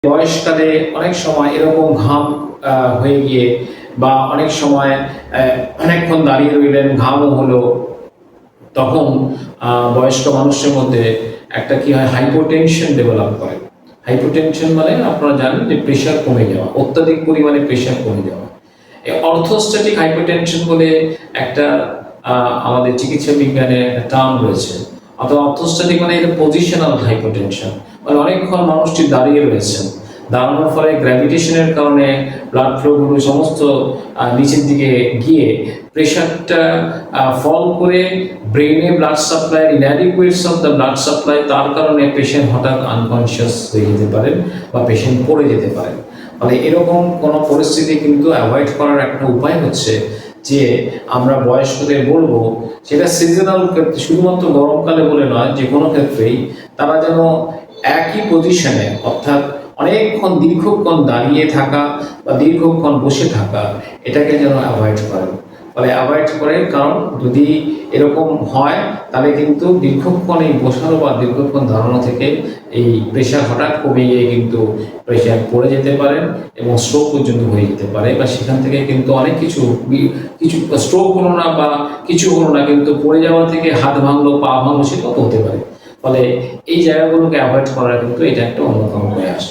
বয়সকালে অনেক সময় এরকম ঘাম হয়ে গিয়ে বা অনেক সময় অনেকক্ষণ দাঁড়িয়ে রইলেন, ঘামও হলো, তখন বয়স্ক মানুষের মধ্যে একটা কি হয়, হাইপোটেনশন ডেভেলপ করে। হাইপোটেনশন মানে আপনারা জানেন যে প্রেশার কমে যাওয়া, অত্যাধিক পরিমাণে প্রেশার কমে যাওয়া। এই অর্থোস্ট্যাটিক হাইপোটেনশন বলে একটা আমাদের চিকিৎসা বিজ্ঞানে একটা টার্ম রয়েছে। অথবা অর্থোস্ট্যাটিক মানে এটা পজিশনাল হাইপোটেনশন, মানে অনেকক্ষণ মানুষটি দাঁড়িয়ে রয়েছেন, দাঁড়ানোর ফলে গ্র্যাভিটেশনের কারণে ব্লাড ফ্লোগুলো সমস্ত নিচের দিকে গিয়ে প্রেশারটা ফল করে ব্রেনে blood supply, inadequacy of the blood supply, তার কারণে পেশেন্ট হঠাৎ আনকনশিয়াস হয়ে যেতে পারেন বা পেশেন্ট পড়ে যেতে পারেন। ফলে এরকম কোনো পরিস্থিতি কিন্তু অ্যাভয়েড করার একটা উপায় হচ্ছে যে আমরা বয়স্কদের বলবো, সেটা সিজনাল ক্ষেত্রে, শুধুমাত্র গরমকালে বলে নয়, যে কোনো ক্ষেত্রেই তারা যেন একই পজিশনে, অর্থাৎ অনেকক্ষণ দীর্ঘক্ষণ দাঁড়িয়ে থাকা বা দীর্ঘক্ষণ বসে থাকা, এটাকে যেন অ্যাভয়েড করেন। ফলে অ্যাভয়েড করে, কারণ যদি এরকম হয় তাহলে কিন্তু দীর্ঘক্ষণ এই বসানো বা দীর্ঘক্ষণ দাঁড়ানো থেকে এই প্রেশার হঠাৎ কমে গিয়ে কিন্তু প্রেশার পড়ে যেতে পারেন এবং স্ট্রোক পর্যন্ত হয়ে যেতে পারে, বা সেখান থেকে কিন্তু অনেক কিছু স্ট্রোক হলো না বা কিছু হলো না, কিন্তু পড়ে যাওয়া থেকে হাত ভাঙলো, পা ভাঙলো, সেটাও হতে পারে। ফলে এই জায়গাগুলোকে অ্যাভয়েড করার কিন্তু এটা একটা অন্যতম প্রয়াস।